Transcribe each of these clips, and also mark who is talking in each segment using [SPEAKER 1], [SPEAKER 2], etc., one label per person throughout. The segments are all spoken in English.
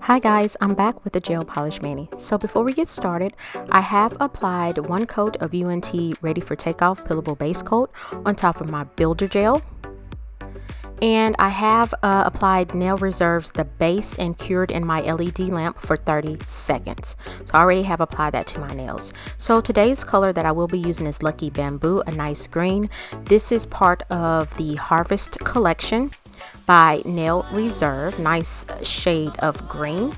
[SPEAKER 1] Hi guys, I'm back with the Gel Polish Mani. So before we get started, I have applied one coat of UNT Ready for Takeoff Pillable Base Coat on top of my Builder Gel. And I have applied Nail Reserves, the base, and cured in my LED lamp for 30 seconds. So I already have applied that to my nails. So today's color that I will be using is Lucky Bamboo, a nice green. This is part of the Harvest collection by Nail Reserve, nice shade of green.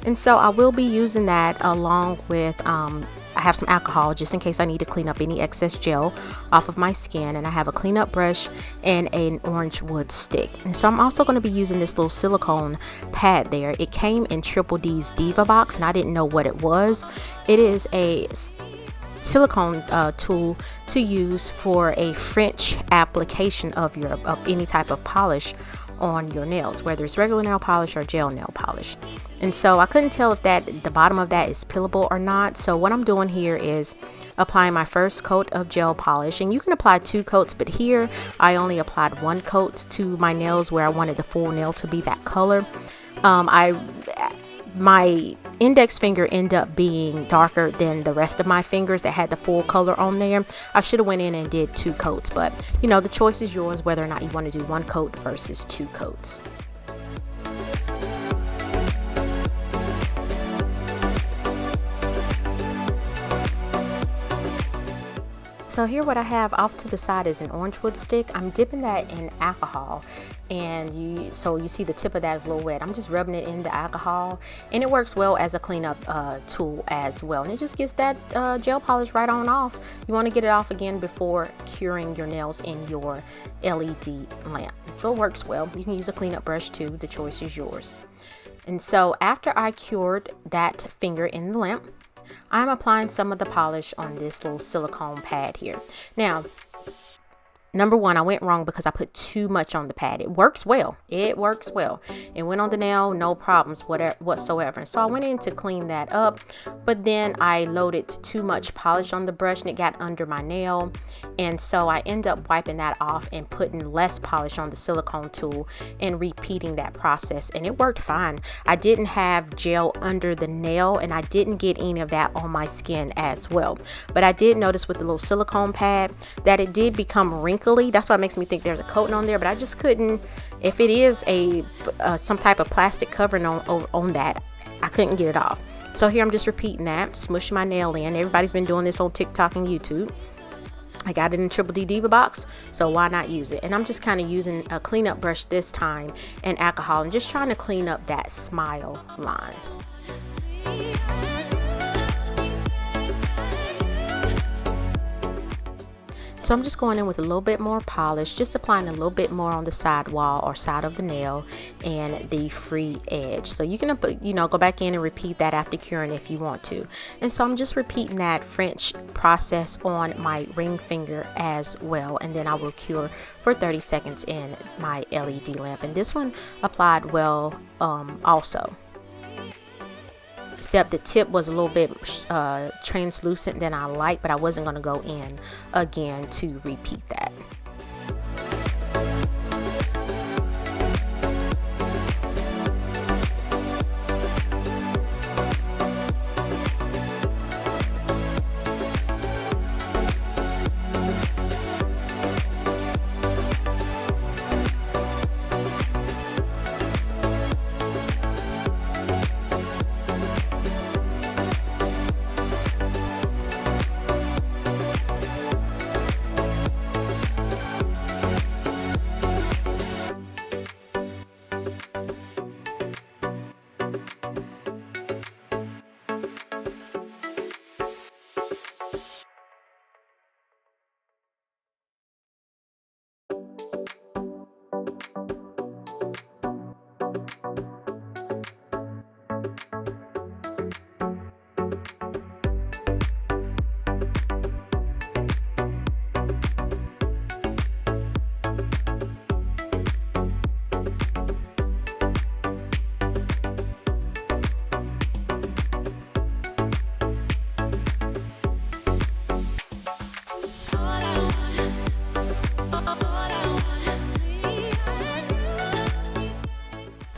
[SPEAKER 1] And so I will be using that along with I have some alcohol just in case I need to clean up any excess gel off of my skin, and I have a cleanup brush and an orange wood stick. And so I'm also going to be using this little silicone pad there. It came in Triple D's Diva box and I didn't know what it was. It is a silicone tool to use for a French application of any type of polish on your nails, whether it's regular nail polish or gel nail polish. And so I couldn't tell if the bottom of that is pillable or not. So what I'm doing here is applying my first coat of gel polish, and you can apply 2 coats, but here I only applied 1 coat to my nails where I wanted the full nail to be that color. My index finger ended up being darker than the rest of my fingers that had the full color on there. I should have went in and did 2 coats, but you know, the choice is yours whether or not you want to do 1 coat versus 2 coats. So here what I have off to the side is an orange wood stick. I'm dipping that in alcohol, and so you see the tip of that is a little wet. I'm just rubbing it in the alcohol, and it works well as a cleanup tool as well, and it just gets that gel polish right on off. You want to get it off again before curing your nails in your LED lamp. So it works well. You can use a cleanup brush too. The choice is yours. And so after I cured that finger in the lamp, I'm applying some of the polish on this little silicone pad here. Now, number one, I went wrong because I put too much on the pad. It works well. It works well. It went on the nail, no problems whatsoever. And so I went in to clean that up, but then I loaded too much polish on the brush and it got under my nail. And so I end up wiping that off and putting less polish on the silicone tool and repeating that process. And it worked fine. I didn't have gel under the nail and I didn't get any of that on my skin as well. But I did notice with the little silicone pad that it did become wrinkly. That's why it makes me think there's a coating on there, but I just couldn't, if it is some type of plastic covering on that, I couldn't get it off. So here I'm just repeating that, smushing my nail in. Everybody's been doing this on TikTok and YouTube. I got it in Triple D Diva box, so why not use it? And I'm just kind of using a cleanup brush this time and alcohol and just trying to clean up that smile line. So I'm just going in with a little bit more polish, just applying a little bit more on the side wall or side of the nail and the free edge. So you can, go back in and repeat that after curing if you want to. And so I'm just repeating that French process on my ring finger as well. And then I will cure for 30 seconds in my LED lamp. And this one applied well also. Except the tip was a little bit translucent than I like, but I wasn't going to go in again to repeat that.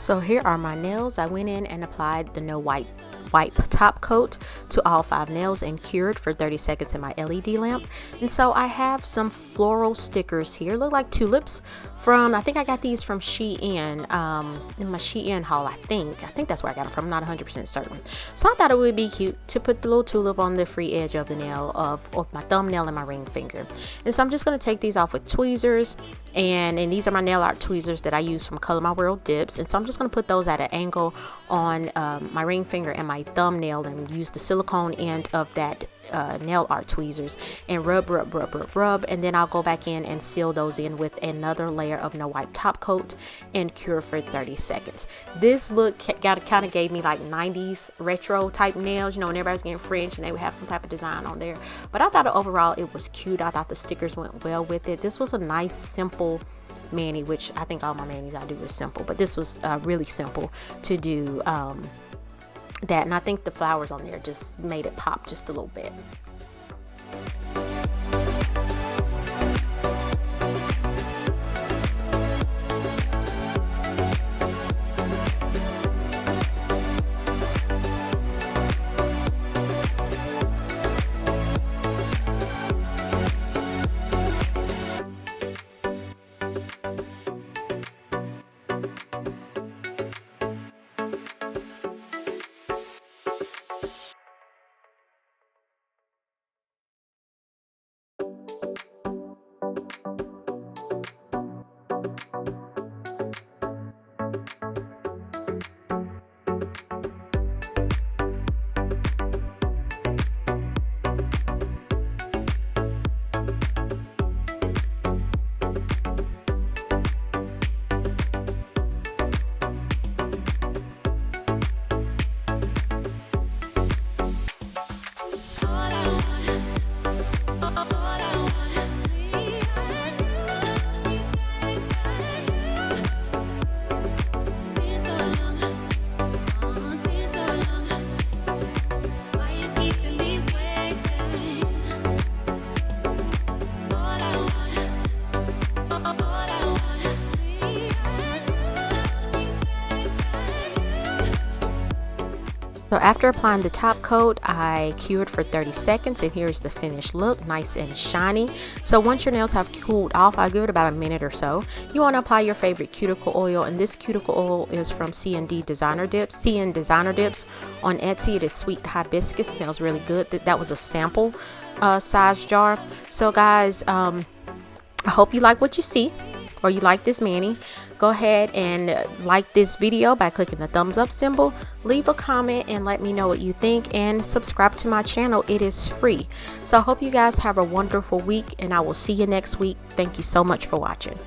[SPEAKER 1] So here are my nails. I went in and applied the no wipe top coat to all 5 nails and cured for 30 seconds in my LED lamp. And so I have some floral stickers here, look like tulips, from, I think I got these from Shein, in my Shein haul. I think that's where I got them from. I'm not 100% certain. So I thought it would be cute to put the little tulip on the free edge of the nail of my thumbnail and my ring finger. And so I'm just going to take these off with tweezers, and these are my nail art tweezers that I use from Color My World dips. And so I'm just going to put those at an angle on my ring finger and my thumbnail, and use the silicone end of that nail art tweezers and rub, and then I'll go back in and seal those in with another layer of no wipe top coat and cure for 30 seconds. This look kind of gave me like 90s retro type nails, you know, when everybody's getting French and they would have some type of design on there. But I thought overall it was cute. I thought the stickers went well with it. This was a nice simple mani, which I think all my manis I do is simple, but this was really simple to do. That, and I think the flowers on there just made it pop just a little bit. So after applying the top coat, I cured for 30 seconds, and here's the finished look, nice and shiny. So once your nails have cooled off, I'll give it about a minute or so. You want to apply your favorite cuticle oil, and this cuticle oil is from CN Designer Dips on Etsy. It is sweet hibiscus, smells really good. That was a sample size jar. So guys, I hope you like what you see, or you like this mani. Go ahead and like this video by clicking the thumbs up symbol. Leave a comment and let me know what you think, and subscribe to my channel. It is free. So I hope you guys have a wonderful week, and I will see you next week. Thank you so much for watching.